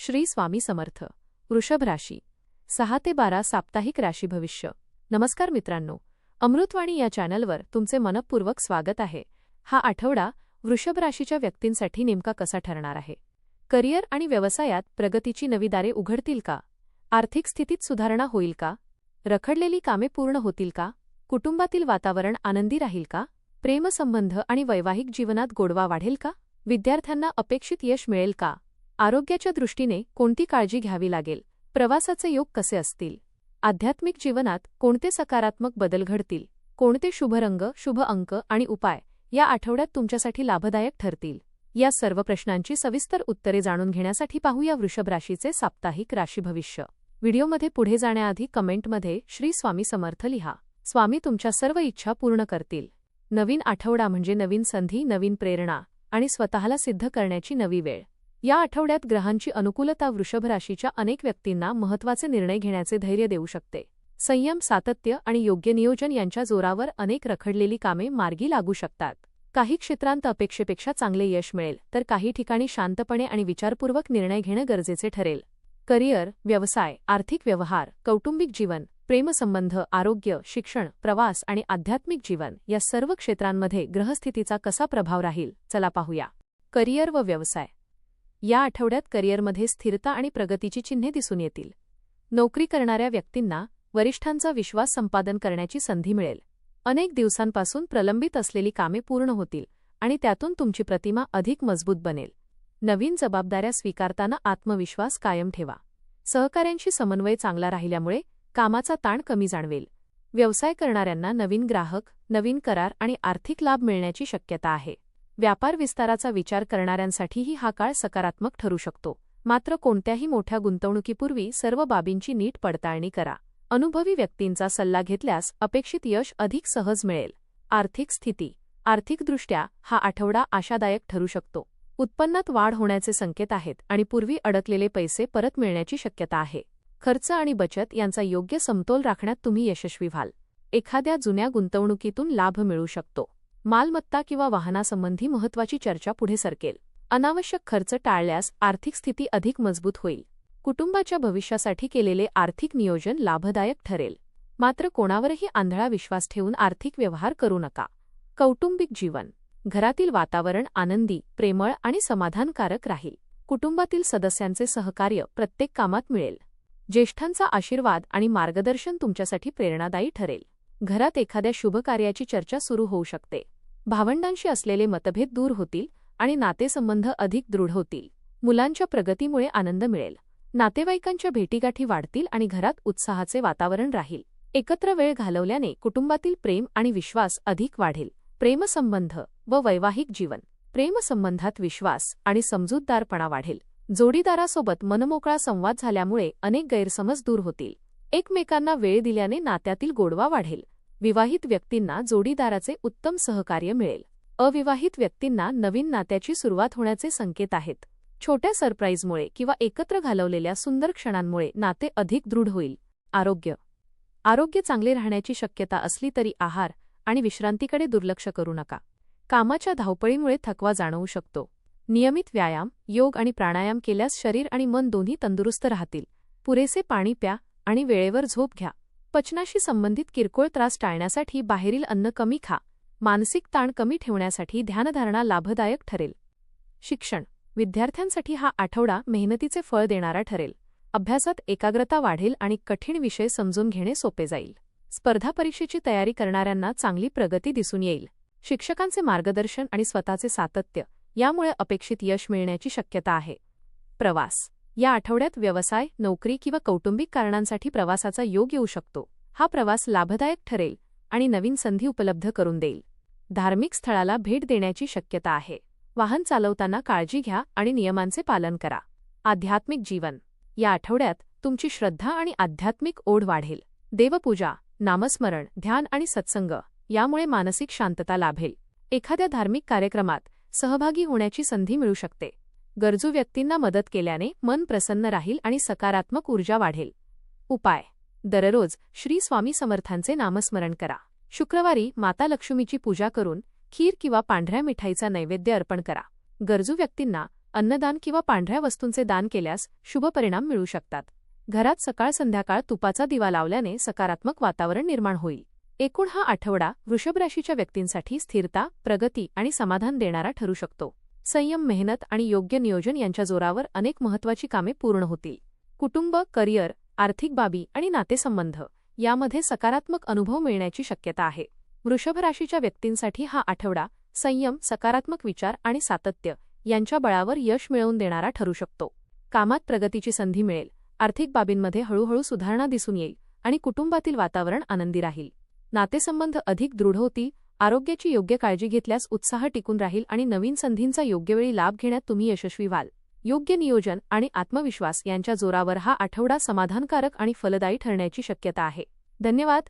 श्री स्वामी समर्थ. वृषभ राशी 6 ते 12 साप्ताहिक राशी भविष्य. नमस्कार मित्रांनो, अमृतवाणी या चॅनलवर तुमचे मनपूर्वक स्वागत आहे. हा आठवडा वृषभ राशीच्या व्यक्तींसाठी नेमका कसा ठरणार आहे? करिअर आणि व्यवसायात प्रगतीची नवी दारे उघडतील का? आर्थिक स्थितीत सुधारणा होईल का? रखडलेली कामे पूर्ण होतील का? कुटुंबातील वातावरण आनंदी राहील का? प्रेमसंबंध आणि वैवाहिक जीवनात गोडवा वाढेल का? विद्यार्थ्यांना अपेक्षित यश मिळेल का? आरोग्याच्या दृष्टीने कोणती काळजी घ्यावी लागेल? प्रवासाचे योग कसे असतील? आध्यात्मिक जीवनात कोणते सकारात्मक बदल घडतील? कोणते शुभ रंग, शुभ अंक आणि उपाय या आठवड्यात तुमच्यासाठी लाभदायक ठरतील? या सर्व प्रश्नांची सविस्तर उत्तरे जाणून घेण्यासाठी पाहूया वृषभ राशीचे साप्ताहिक राशी भविष्य. व्हिडिओमध्ये पुढे जाण्याआधी कमेंटमध्ये श्री स्वामी समर्थ लिहा. स्वामी तुमच्या सर्व इच्छा पूर्ण करतील. नवीन आठवडा म्हणजे नवीन संधी, नवीन प्रेरणा आणि स्वतःला सिद्ध करण्याची नवी वेळ. या आठवड्यात ग्रहांची अनुकूलता वृषभ राशीच्या अनेक व्यक्तींना महत्त्वाचे निर्णय घेण्याचे धैर्य देऊ शकते. संयम, सातत्य आणि योग्य नियोजन यांच्या जोरावर अनेक रखडलेली कामे मार्गी लागू शकतात. काही क्षेत्रांत अपेक्षेपेक्षा चांगले यश मिळेल, तर काही ठिकाणी शांतपणे आणि विचारपूर्वक निर्णय घेणे गरजेचे ठरेल. करिअर, व्यवसाय, आर्थिक व्यवहार, कौटुंबिक जीवन, प्रेमसंबंध, आरोग्य, शिक्षण, प्रवास आणि आध्यात्मिक जीवन या सर्व क्षेत्रांमध्ये ग्रहस्थितीचा कसा प्रभाव राहील, चला पाहूया. करिअर व व्यवसाय. या आठवड्यात करिअरमध्ये स्थिरता आणि प्रगतीची चिन्हे दिसून येतील. नोकरी करणाऱ्या व्यक्तींना वरिष्ठांचा विश्वास संपादन करण्याची संधी मिळेल. अनेक दिवसांपासून प्रलंबित असलेली कामे पूर्ण होतील आणि त्यातून तुमची प्रतिमा अधिक मजबूत बनेल. नवीन जबाबदाऱ्या स्वीकारताना आत्मविश्वास कायम ठेवा. सहकाऱ्यांशी समन्वय चांगला राहिल्यामुळे कामाचा ताण कमी जाणवेल. व्यवसाय करणाऱ्यांना नवीन ग्राहक, नवीन करार आणि आर्थिक लाभ मिळण्याची शक्यता आहे. व्यापार विस्ताराचा विचार करणाऱ्यांसाठीही हा काळ सकारात्मक ठरू शकतो. मात्र कोणत्याही मोठ्या गुंतवणुकीपूर्वी सर्व बाबींची नीट पडताळणी करा. अनुभवी व्यक्तींचा सल्ला घेतल्यास अपेक्षित यश अधिक सहज मिळेल. आर्थिक स्थिती. आर्थिकदृष्ट्या हा आठवडा आशादायक ठरू शकतो. उत्पन्नात वाढ होण्याचे संकेत आहेत आणि पूर्वी अडकलेले पैसे परत मिळण्याची शक्यता आहे. खर्च आणि बचत यांचा योग्य समतोल राखण्यात तुम्ही यशस्वी व्हाल. एखाद्या जुन्या गुंतवणुकीतून लाभ मिळू शकतो. मालमत्ता किंवा वाहनासंबंधी महत्त्वाची चर्चा पुढे सरकेल. अनावश्यक खर्च टाळल्यास आर्थिक स्थिती अधिक मजबूत होईल. कुटुंबाच्या भविष्यासाठी केलेले आर्थिक नियोजन लाभदायक ठरेल. मात्र कोणावरही आंधळा विश्वास ठेवून आर्थिक व्यवहार करू नका. कौटुंबिक जीवन. घरातील वातावरण आनंदी, प्रेमळ आणि समाधानकारक राहील. कुटुंबातील सदस्यांचे सहकार्य प्रत्येक कामात मिळेल. ज्येष्ठांचा आशीर्वाद आणि मार्गदर्शन तुमच्यासाठी प्रेरणादायी ठरेल. घरात एखाद्या शुभ कार्याची चर्चा सुरू होऊ शकते. भावंडांशी असलेले मतभेद दूर होतील आणि नातेसंबंध अधिक दृढ होतील. मुलांच्या प्रगतीमुळे आनंद मिळेल. नातेवाईकांच्या भेटीगाठी वाढतील आणि घरात उत्साहाचे वातावरण राहील. एकत्र वेळ घालवल्याने कुटुंबातील प्रेम आणि विश्वास अधिक वाढेल. प्रेमसंबंध व वैवाहिक जीवन. प्रेमसंबंधात विश्वास आणि समजूतदारपणा वाढेल. जोडीदारासोबत मनमोकळा संवाद झाल्यामुळे अनेक गैरसमज दूर होतील. एकमेकांना वेळ दिल्याने नात्यातील गोडवा वाढेल. विवाहित व्यक्तींना जोडीदाराचे उत्तम सहकार्य मिळेल. अविवाहित व्यक्तींना नवीन नात्याची सुरुवात होण्याचे संकेत आहेत. छोट्या सरप्राईजमुळे किंवा एकत्र घालवलेल्या सुंदर क्षणांमुळे नाते अधिक दृढ होईल. आरोग्य. आरोग्य चांगले राहण्याची शक्यता असली तरी आहार आणि विश्रांतीकडे दुर्लक्ष करू नका. कामाच्या धावपळीमुळे थकवा जाणवू शकतो. नियमित व्यायाम, योग आणि प्राणायाम केल्यास शरीर आणि मन दोन्ही तंदुरुस्त राहतील. पुरेसे पाणी प्या आणि वेळेवर झोप घ्या. पचनाशी संबंधित किरकोळ त्रास टाळण्यासाठी बाहेरील अन्न कमी खा. मानसिक ताण कमी ठेवण्यासाठी ध्यानधारणा लाभदायक ठरेल. शिक्षण. विद्यार्थ्यांसाठी हा आठवडा मेहनतीचे फळ देणारा ठरेल. अभ्यासात एकाग्रता वाढेल आणि कठीण विषय समजून घेणे सोपे जाईल. स्पर्धा परीक्षेची तयारी करणाऱ्यांना चांगली प्रगती दिसून येईल. शिक्षकांचे मार्गदर्शन आणि स्वतःचे सातत्य यामुळे अपेक्षित यश मिळण्याची शक्यता आहे. प्रवास. या आठवड्यात व्यवसाय, नोकरी किंवा कौटुंबिक कारणांसाठी प्रवासाचा योग येऊ शकतो. हा प्रवास लाभदायक ठरेल आणि नवीन संधी उपलब्ध करून देईल. धार्मिक स्थळाला भेट देण्याची शक्यता आहे. वाहन चालवताना काळजी घ्या आणि नियमांचे पालन करा. आध्यात्मिक जीवन. या आठवड्यात तुमची श्रद्धा आणि आध्यात्मिक ओढ वाढेल. देवपूजा, नामस्मरण, ध्यान आणि सत्संग यामुळे मानसिक शांतता लाभेल. एखाद्या धार्मिक कार्यक्रमात सहभागी होण्याची संधी मिळू शकते. गरजू व्यक्तींना मदत केल्याने मन प्रसन्न राहील आणि सकारात्मक ऊर्जा वाढेल. उपाय. दररोज श्री स्वामी समर्थांचे नामस्मरण करा. शुक्रवारी माता लक्ष्मीची पूजा करून खीर किंवा पांढऱ्या मिठाईचा नैवेद्य अर्पण करा. गरजू व्यक्तींना अन्नदान किंवा पांढऱ्या वस्तूंचे दान केल्यास शुभ परिणाम मिळू शकतात. घरात सकाळ संध्याकाळ तुपाचा दिवा लावल्याने सकारात्मक वातावरण निर्माण होईल. एकूण हा आठवडा वृषभ राशीच्या व्यक्तींसाठी स्थिरता, प्रगती आणि समाधान देणारा ठरू शकतो. संयम, मेहनत आणि योग्य नियोजन यांच्या जोरावर अनेक महत्त्वाची कामे पूर्ण होतील. कुटुंब, करिअर, आर्थिक बाबी आणि नातेसंबंध यामध्ये सकारात्मक अनुभव मिळण्याची शक्यता आहे. वृषभ राशीच्या व्यक्तींसाठी हा आठवडा संयम, सकारात्मक विचार आणि सातत्य यांच्या बळावर यश मिळवून देणारा ठरू शकतो. कामात प्रगतीची संधी मिळेल, आर्थिक बाबींमध्ये हळूहळू सुधारणा दिसून येईल आणि कुटुंबातील वातावरण आनंदी राहील. नातेसंबंध अधिक दृढ होतील, आरोग्याची योग्य काळजी घेतल्यास उत्साह टिकून राहील आणि नवीन संधींचा योग्यवेळी लाभ घेण्यात तुम्ही यशस्वी व्हाल. योग्य नियोजन आणि आत्मविश्वास यांच्या जोरावर हा आठवडा समाधानकारक आणि फलदायी ठरण्याची शक्यता आहे. धन्यवाद.